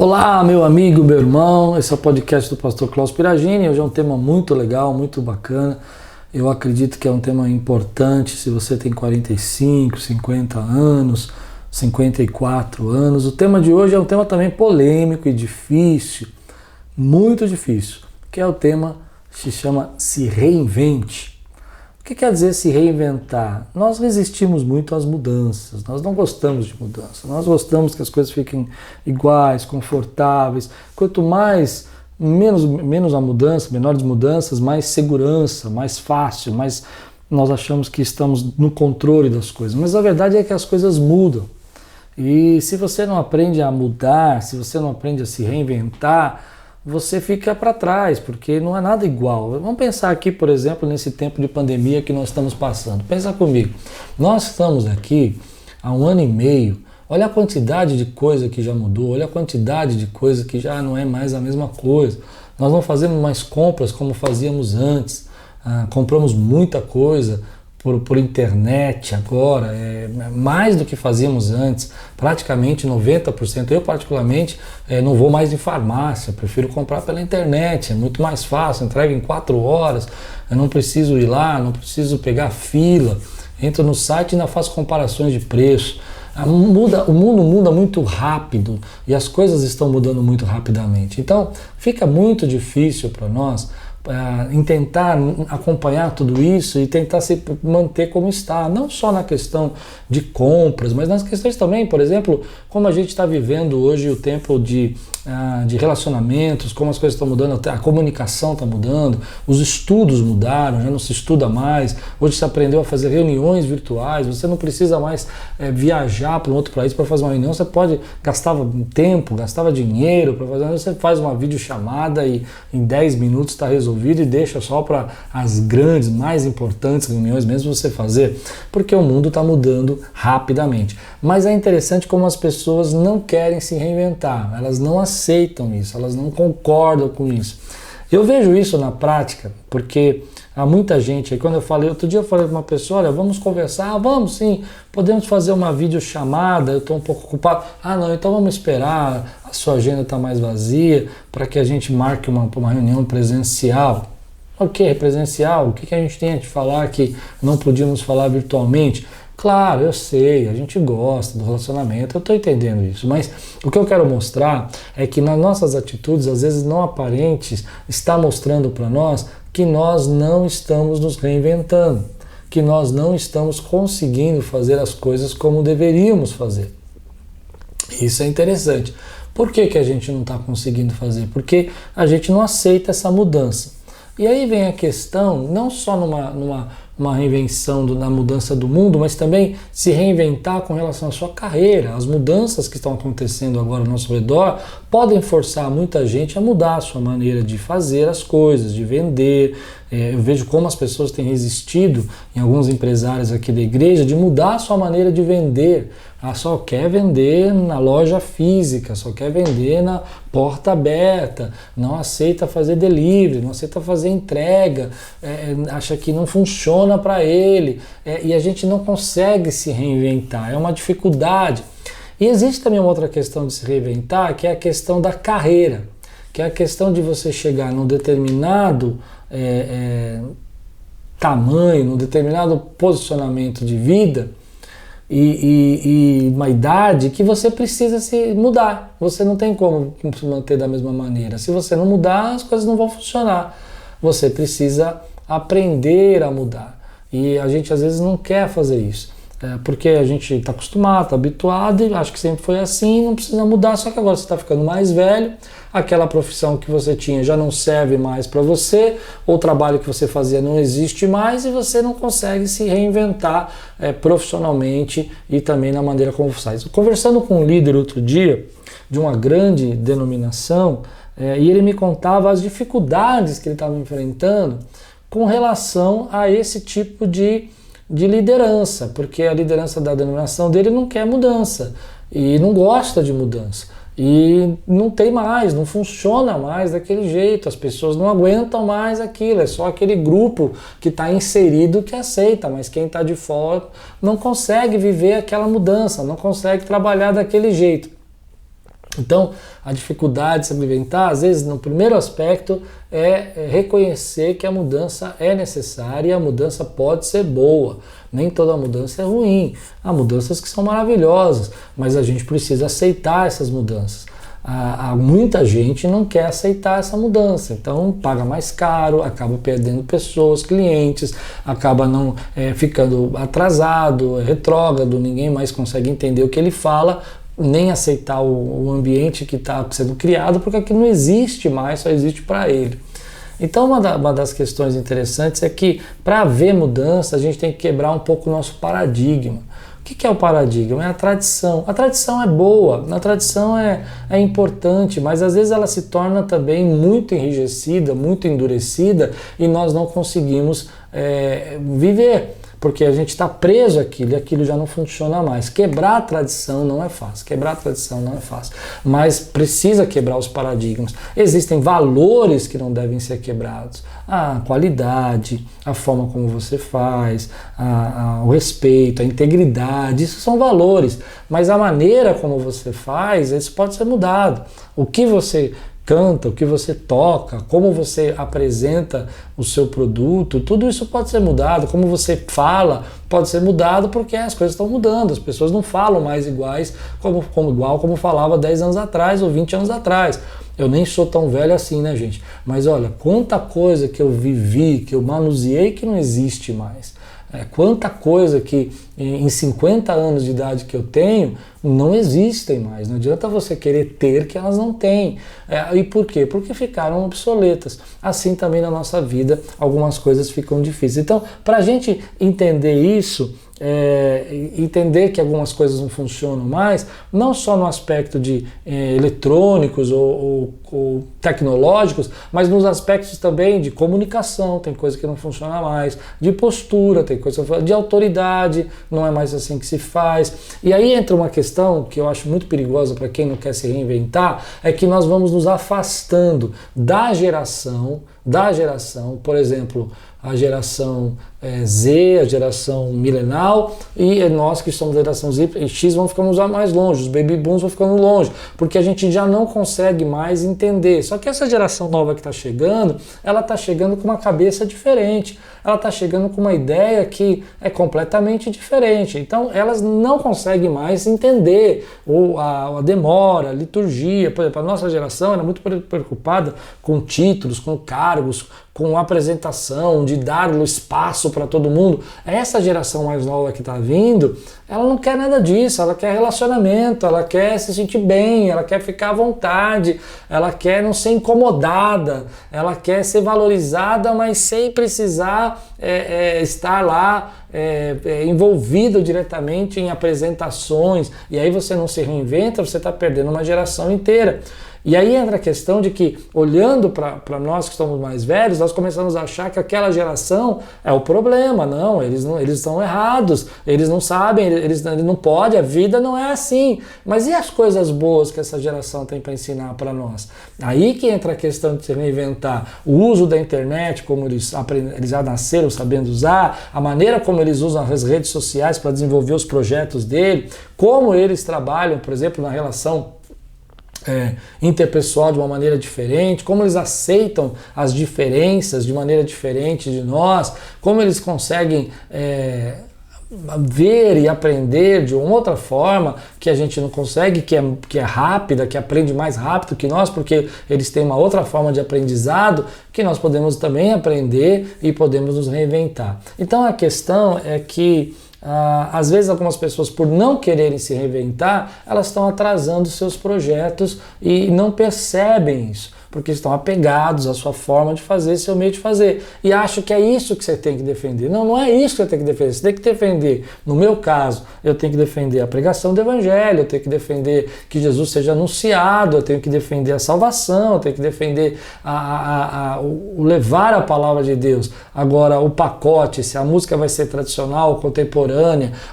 Olá, meu amigo, meu irmão, esse é o podcast do Pastor Klaus Piragini. Hoje é um tema muito legal, muito bacana. Eu acredito que é um tema importante se você tem 45, 50 anos, 54 anos. O tema de hoje é um tema também polêmico e difícil, muito difícil, que é o tema que se chama Se Reinvente. O que quer dizer se reinventar? Nós resistimos muito às mudanças, nós não gostamos de mudança, nós gostamos que as coisas fiquem iguais, confortáveis. Quanto menos a mudança, menores mudanças, mais segurança, mais fácil, mais nós achamos que estamos no controle das coisas. Mas a verdade é que as coisas mudam. E se você não aprende a mudar, se você não aprende a se reinventar, você fica para trás, porque não é nada igual. Vamos pensar aqui, por exemplo, nesse tempo de pandemia que nós estamos passando. Pensa comigo, nós estamos aqui há 1 ano e meio, olha a quantidade de coisa que já mudou, olha a quantidade de coisa que já não é mais a mesma coisa. Nós não fazemos mais compras como fazíamos antes, compramos muita coisa por internet agora, mais do que fazíamos antes, praticamente 90%. Eu particularmente não vou mais em farmácia, prefiro comprar pela internet, é muito mais fácil, entrega em 4 horas, eu não preciso ir lá, não preciso pegar fila, entro no site e ainda faço comparações de preço. O mundo muda muito rápido e as coisas estão mudando muito rapidamente, então fica muito difícil para nós em tentar acompanhar tudo isso e tentar se manter como está, não só na questão de compras, mas nas questões também, por exemplo, como a gente está vivendo hoje o tempo de relacionamentos, como as coisas estão mudando, até a comunicação está mudando, os estudos mudaram, já não se estuda mais, hoje se aprendeu a fazer reuniões virtuais, você não precisa mais viajar para um outro país para fazer uma reunião, você pode, gastava tempo, gastava dinheiro para fazer, você faz uma videochamada e em 10 minutos está resolvido e deixa só para as grandes, mais importantes reuniões mesmo você fazer, porque o mundo está mudando rapidamente. Mas é interessante como as pessoas não querem se reinventar, elas não aceitam isso, elas não concordam com isso. Eu vejo isso na prática, porque há muita gente, aí quando outro dia eu falei para uma pessoa, olha, vamos conversar, vamos sim, podemos fazer uma videochamada, eu estou um pouco ocupado, não, então vamos esperar, a sua agenda está mais vazia, para que a gente marque uma reunião presencial. Ok, presencial, o que a gente tem a te falar que não podíamos falar virtualmente? Claro, eu sei, a gente gosta do relacionamento, eu estou entendendo isso, mas o que eu quero mostrar é que nas nossas atitudes, às vezes não aparentes, está mostrando para nós que nós não estamos nos reinventando, que nós não estamos conseguindo fazer as coisas como deveríamos fazer. Isso é interessante. Por que a gente não está conseguindo fazer? Porque a gente não aceita essa mudança. E aí vem a questão, não só numa reinvenção na mudança do mundo, mas também se reinventar com relação à sua carreira. As mudanças que estão acontecendo agora ao nosso redor podem forçar muita gente a mudar a sua maneira de fazer as coisas, de vender. Eu vejo como as pessoas têm resistido, em alguns empresários aqui da igreja, de mudar a sua maneira de vender. Só quer vender na loja física, só quer vender na porta aberta, não aceita fazer delivery, não aceita fazer entrega, acha que não funciona para ele, e a gente não consegue se reinventar, é uma dificuldade. E existe também uma outra questão de se reinventar, que é a questão da carreira, que é a questão de você chegar num determinado tamanho, num determinado posicionamento de vida, e uma idade que você precisa se mudar. Você não tem como se manter da mesma maneira. Se você não mudar, as coisas não vão funcionar. Você precisa aprender a mudar. E a gente às vezes não quer fazer isso. Porque a gente está acostumado, está habituado e acho que sempre foi assim, não precisa mudar, só que agora você está ficando mais velho, aquela profissão que você tinha já não serve mais para você, ou o trabalho que você fazia não existe mais e você não consegue se reinventar profissionalmente e também na maneira como faz. Conversando com um líder outro dia, de uma grande denominação, e ele me contava as dificuldades que ele estava enfrentando com relação a esse tipo de liderança, porque a liderança da denominação dele não quer mudança e não gosta de mudança e não tem mais, não funciona mais daquele jeito, as pessoas não aguentam mais aquilo, é só aquele grupo que está inserido que aceita, mas quem está de fora não consegue viver aquela mudança, não consegue trabalhar daquele jeito. Então, a dificuldade de se reinventar, às vezes, no primeiro aspecto, é reconhecer que a mudança é necessária e a mudança pode ser boa. Nem toda mudança é ruim. Há mudanças que são maravilhosas, mas a gente precisa aceitar essas mudanças. Muita gente não quer aceitar essa mudança, então paga mais caro, acaba perdendo pessoas, clientes, acaba não ficando atrasado, retrógrado, ninguém mais consegue entender o que ele fala, nem aceitar o ambiente que está sendo criado, porque aquilo não existe mais, só existe para ele. Então uma das questões interessantes é que para haver mudança a gente tem que quebrar um pouco o nosso paradigma. O que é o paradigma? É a tradição. A tradição é boa, a tradição é importante, mas às vezes ela se torna também muito enrijecida, muito endurecida e nós não conseguimos viver. Porque a gente está preso àquilo e aquilo já não funciona mais. Quebrar a tradição não é fácil, mas precisa quebrar os paradigmas. Existem valores que não devem ser quebrados. A qualidade, a forma como você faz, o respeito, a integridade, isso são valores. Mas a maneira como você faz, isso pode ser mudado. O que você canta, o que você toca, como você apresenta o seu produto, tudo isso pode ser mudado, como você fala pode ser mudado porque as coisas estão mudando, as pessoas não falam mais iguais como falava 10 anos atrás ou 20 anos atrás. Eu nem sou tão velho assim, né, gente? Mas olha, quanta coisa que eu vivi, que eu manuseei que não existe mais. Quanta coisa que em 50 anos de idade que eu tenho não existem mais. Não adianta você querer ter que elas não têm. E por quê? Porque ficaram obsoletas. Assim também na nossa vida algumas coisas ficam difíceis. Então, para a gente entender isso, entender que algumas coisas não funcionam mais, não só no aspecto de eletrônicos ou tecnológicos, mas nos aspectos também de comunicação, tem coisa que não funciona mais, de postura, tem coisa de autoridade, não é mais assim que se faz. E aí entra uma questão que eu acho muito perigosa para quem não quer se reinventar, é que nós vamos nos afastando da geração, por exemplo, a geração Z, a geração milenal, e nós que somos a geração Z e X vão ficando mais longe, os baby booms vão ficando longe, porque a gente já não consegue mais entender. Só que essa geração nova que está chegando, ela está chegando com uma cabeça diferente, ela está chegando com uma ideia que é completamente diferente. Então elas não conseguem mais entender a demora, a liturgia. Por exemplo, a nossa geração era muito preocupada com títulos, com cargos, com apresentação, de dar o espaço para todo mundo. Essa geração mais nova que está vindo, ela não quer nada disso, ela quer relacionamento, ela quer se sentir bem, ela quer ficar à vontade, ela quer não ser incomodada, ela quer ser valorizada, mas sem precisar estar lá envolvido diretamente em apresentações. E aí você não se reinventa, você está perdendo uma geração inteira. E aí entra a questão de que, olhando para nós que somos mais velhos, nós começamos a achar que aquela geração é o problema. Não, eles estão errados, eles não sabem, eles não podem, a vida não é assim. Mas e as coisas boas que essa geração tem para ensinar para nós? Aí que entra a questão de se reinventar. O uso da internet, como eles já nasceram sabendo usar, a maneira como eles usam as redes sociais para desenvolver os projetos dele, como eles trabalham, por exemplo, na relação interpessoal de uma maneira diferente, como eles aceitam as diferenças de maneira diferente de nós, como eles conseguem ver e aprender de uma outra forma que a gente não consegue, que é rápida, que aprende mais rápido que nós, porque eles têm uma outra forma de aprendizado que nós podemos também aprender e podemos nos reinventar. Então a questão é que às vezes algumas pessoas, por não quererem se reinventar, elas estão atrasando seus projetos e não percebem isso, porque estão apegados à sua forma de fazer, seu meio de fazer, e acham que é isso que você tem que defender. Não, não é isso que você tem que defender. Você tem que defender, no meu caso, eu tenho que defender a pregação do Evangelho, eu tenho que defender que Jesus seja anunciado, eu tenho que defender a salvação, eu tenho que defender o levar a palavra de Deus. Agora, o pacote, se a música vai ser tradicional, contemporânea,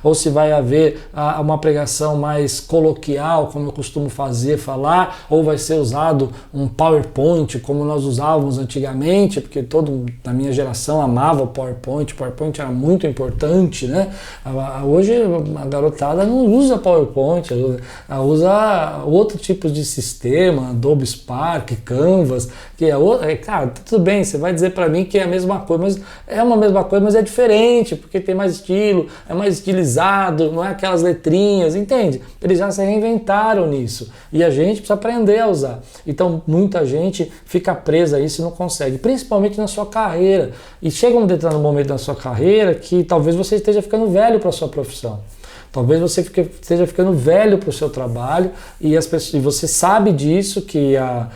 ou se vai haver uma pregação mais coloquial, como eu costumo falar, ou vai ser usado um PowerPoint PowerPoint como nós usávamos antigamente, porque todo na minha geração amava o PowerPoint era muito importante, né? Hoje a garotada não usa PowerPoint, ela usa outro tipo de sistema, Adobe Spark, Canvas, que cara, tudo bem, você vai dizer para mim que é a mesma coisa, mas é uma mesma coisa, mas é diferente, porque tem mais estilo, é mais estilizado, não é aquelas letrinhas, entende? Eles já se reinventaram nisso e a gente precisa aprender a usar. Então muita gente fica presa a isso e não consegue, principalmente na sua carreira. E chega um determinado momento da sua carreira que talvez você esteja ficando velho para a sua profissão. Talvez você esteja ficando velho para o seu trabalho e você sabe disso, que há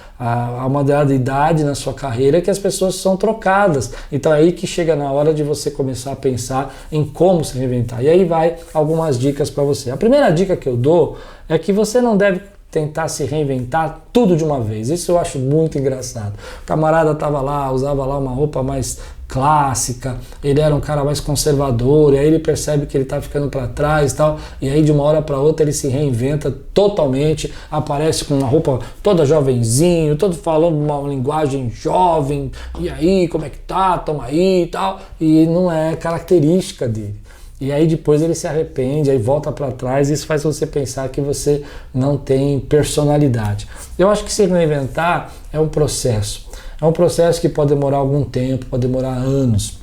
uma determinada idade na sua carreira que as pessoas são trocadas. Então é aí que chega na hora de você começar a pensar em como se reinventar. E aí vai algumas dicas para você. A primeira dica que eu dou é que você não deve tentar se reinventar tudo de uma vez. Isso eu acho muito engraçado. O camarada estava lá, usava lá uma roupa mais clássica, ele era um cara mais conservador, e aí ele percebe que ele está ficando para trás e tal, e aí de uma hora para outra ele se reinventa totalmente, aparece com uma roupa toda jovenzinho, todo falando uma linguagem jovem, e aí, como é que tá, toma aí e tal, e não é característica dele. E aí depois ele se arrepende, aí volta para trás, e isso faz você pensar que você não tem personalidade. Eu acho que se reinventar é um processo. É um processo que pode demorar algum tempo, pode demorar anos,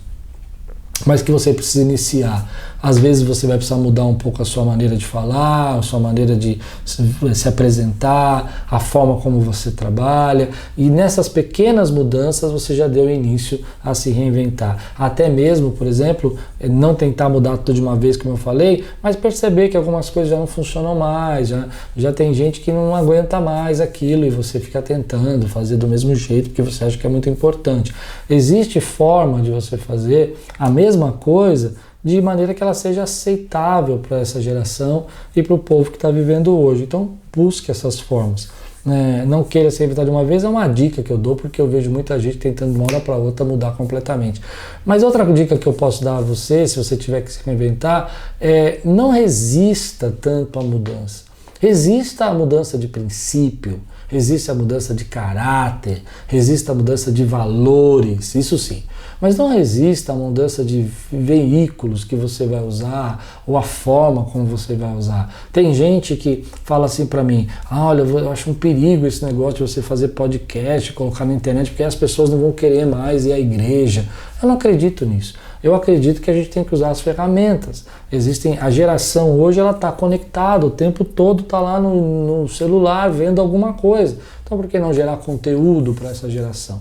mas que você precisa iniciar. Às vezes você vai precisar mudar um pouco a sua maneira de falar, a sua maneira de se apresentar, a forma como você trabalha, e nessas pequenas mudanças você já deu início a se reinventar. Até mesmo, por exemplo, não tentar mudar tudo de uma vez, como eu falei, mas perceber que algumas coisas já não funcionam mais, já tem gente que não aguenta mais aquilo e você fica tentando fazer do mesmo jeito porque você acha que é muito importante. Existe forma de você fazer a mesma coisa de maneira que ela seja aceitável para essa geração e para o povo que está vivendo hoje. Então, busque essas formas. Não queira se reinventar de uma vez, é uma dica que eu dou, porque eu vejo muita gente tentando de uma hora para outra mudar completamente. Mas outra dica que eu posso dar a você, se você tiver que se reinventar, é não resista tanto à mudança. Resista à mudança de princípio, resista à mudança de caráter, resista à mudança de valores, isso sim. Mas não resista à mudança de veículos que você vai usar ou a forma como você vai usar. Tem gente que fala assim para mim, olha, eu acho um perigo esse negócio de você fazer podcast, colocar na internet, porque as pessoas não vão querer mais ir à igreja. Eu não acredito nisso. Eu acredito que a gente tem que usar as ferramentas. A geração hoje ela está conectada, o tempo todo está lá no celular vendo alguma coisa. Então por que não gerar conteúdo para essa geração?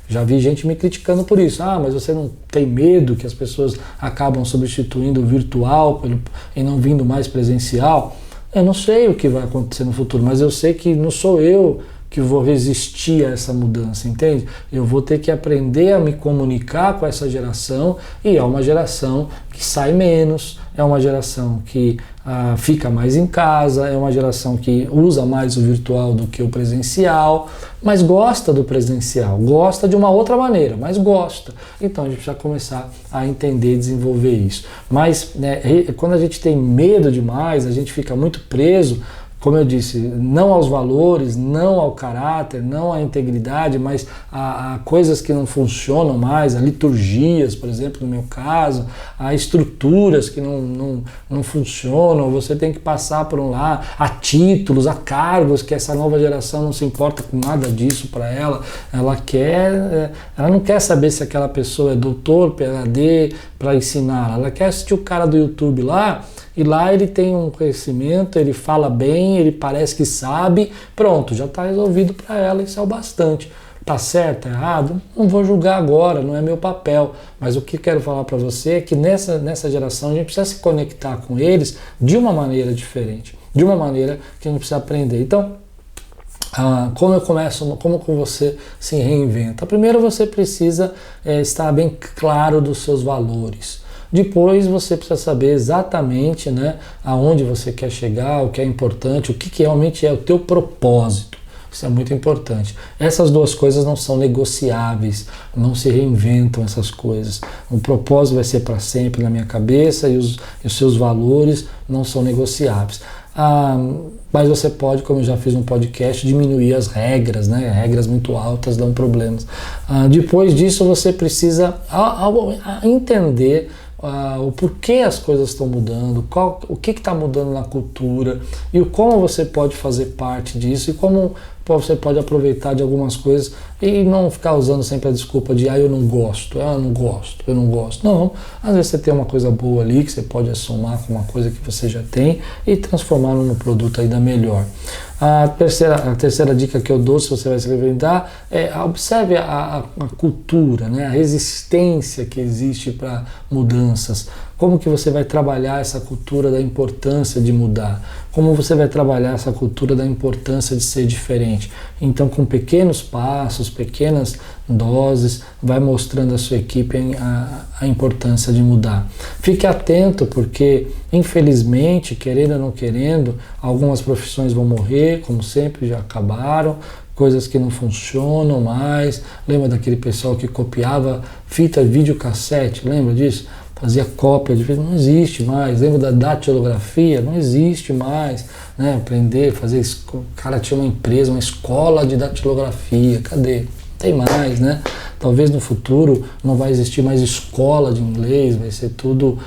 Já vi gente me criticando por isso. Mas você não tem medo que as pessoas acabam substituindo o virtual e não vindo mais presencial? Eu não sei o que vai acontecer no futuro, mas eu sei que não sou eu que vou resistir a essa mudança, entende? Eu vou ter que aprender a me comunicar com essa geração, e é uma geração que sai menos, é uma geração que fica mais em casa, é uma geração que usa mais o virtual do que o presencial, mas gosta do presencial, gosta de uma outra maneira, mas gosta. Então a gente precisa começar a entender e desenvolver isso. Mas quando a gente tem medo demais, a gente fica muito preso, como eu disse, não aos valores, não ao caráter, não à integridade, mas a coisas que não funcionam mais, a liturgias, por exemplo, no meu caso, a estruturas que não funcionam, você tem que passar por lá, a títulos, a cargos, que essa nova geração não se importa com nada disso para ela, ela não quer saber se aquela pessoa é doutor, PhD, para ensinar, ela quer assistir o cara do YouTube lá, e lá ele tem um conhecimento, ele fala bem, ele parece que sabe, pronto, já está resolvido para ela, isso é o bastante. Tá certo, errado? Não vou julgar agora, não é meu papel, mas o que quero falar para você é que nessa geração a gente precisa se conectar com eles de uma maneira diferente, de uma maneira que a gente precisa aprender. Então, como que você se reinventa? Primeiro você precisa estar bem claro dos seus valores. Depois você precisa saber exatamente aonde você quer chegar, o que é importante, o que realmente é o teu propósito. Isso é muito importante. Essas duas coisas não são negociáveis, não se reinventam essas coisas. O propósito vai ser para sempre na minha cabeça e os seus valores não são negociáveis. Mas você pode, como eu já fiz um podcast, diminuir as regras, né? Regras muito altas dão problemas. Depois disso, você precisa entender o porquê as coisas estão mudando, o que está mudando na cultura e como você pode fazer parte disso e como você pode aproveitar de algumas coisas e não ficar usando sempre a desculpa de eu não gosto, eu não gosto, eu não gosto. Não, às vezes você tem uma coisa boa ali que você pode assomar com uma coisa que você já tem e transformar num produto ainda melhor. A terceira dica que eu dou, se você vai se reinventar, observe a cultura, né? A resistência que existe para mudanças. Como que você vai trabalhar essa cultura da importância de mudar? Como você vai trabalhar essa cultura da importância de ser diferente? Então, com pequenos passos, pequenas doses, vai mostrando à sua equipe a importância de mudar. Fique atento, porque, infelizmente, querendo ou não querendo, algumas profissões vão morrer, como sempre, já acabaram, coisas que não funcionam mais. Lembra daquele pessoal que copiava fita videocassete? Lembra disso? Fazia cópia de vídeo, não existe mais. Lembra da datilografia? Não existe mais. Né? Aprender, fazer. O cara tinha uma empresa, uma escola de datilografia. Cadê? Não tem mais, né? Talvez no futuro não vai existir mais escola de inglês, vai ser tudo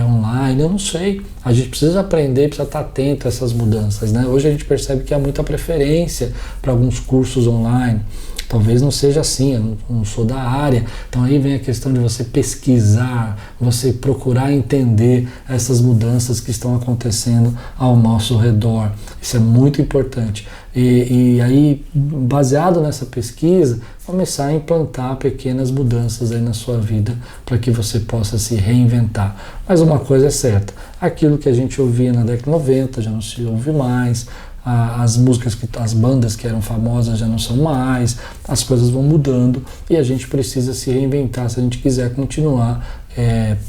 online, eu não sei. A gente precisa aprender, precisa estar atento a essas mudanças, né? Hoje a gente percebe que há muita preferência para alguns cursos online. Talvez não seja assim, eu não sou da área. Então aí vem a questão de você pesquisar, você procurar entender essas mudanças que estão acontecendo ao nosso redor. Isso é muito importante. E aí, baseado nessa pesquisa, começar a implantar pequenas mudanças aí na sua vida para que você possa se reinventar. Mas uma coisa é certa, aquilo que a gente ouvia na década de 90 já não se ouve mais, as músicas, as bandas que eram famosas já não são mais, as coisas vão mudando e a gente precisa se reinventar se a gente quiser continuar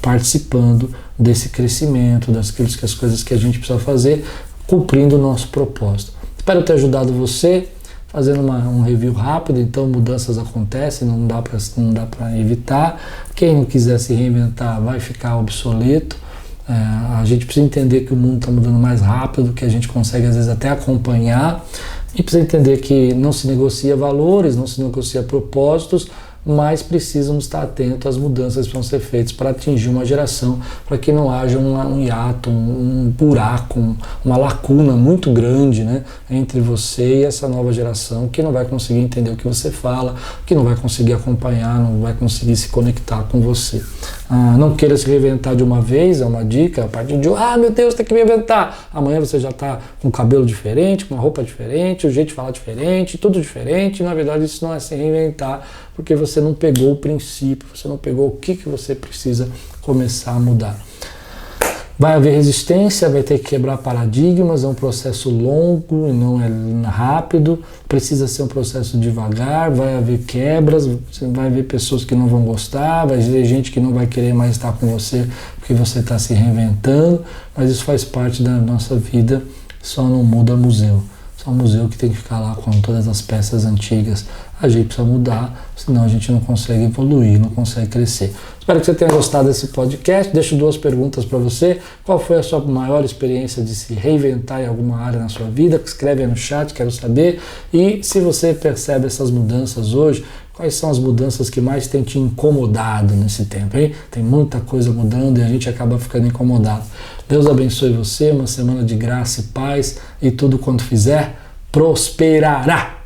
participando desse crescimento, das coisas que a gente precisa fazer, cumprindo o nosso propósito. Espero ter ajudado você, fazendo um review rápido. Então, mudanças acontecem, não dá para evitar. Quem não quiser se reinventar vai ficar obsoleto. A gente precisa entender que o mundo está mudando mais rápido, que a gente consegue às vezes até acompanhar, e precisa entender que não se negocia valores, não se negocia propósitos, mas precisamos estar atentos às mudanças que vão ser feitas para atingir uma geração, para que não haja um hiato, um buraco, uma lacuna muito grande, né, entre você e essa nova geração que não vai conseguir entender o que você fala, que não vai conseguir acompanhar, não vai conseguir se conectar com você. Não queira se reinventar de uma vez, é uma dica, a partir de meu Deus, tem que me reinventar. Amanhã você já está com o cabelo diferente, com uma roupa diferente, o jeito de falar diferente, tudo diferente. Na verdade, isso não é se reinventar, porque você não pegou o princípio, você não pegou o que você precisa começar a mudar. Vai haver resistência, vai ter que quebrar paradigmas, é um processo longo e não é rápido, precisa ser um processo devagar, vai haver quebras, vai haver pessoas que não vão gostar, vai haver gente que não vai querer mais estar com você porque você está se reinventando, mas isso faz parte da nossa vida, só não muda museu. Só um museu que tem que ficar lá com todas as peças antigas. A gente precisa mudar, senão a gente não consegue evoluir, não consegue crescer. Espero que você tenha gostado desse podcast. Deixo 2 perguntas para você. Qual foi a sua maior experiência de se reinventar em alguma área na sua vida? Escreve aí no chat, quero saber. E se você percebe essas mudanças hoje, quais são as mudanças que mais têm te incomodado nesse tempo, hein? Tem muita coisa mudando e a gente acaba ficando incomodado. Deus abençoe você, uma semana de graça e paz, e tudo quanto fizer prosperará.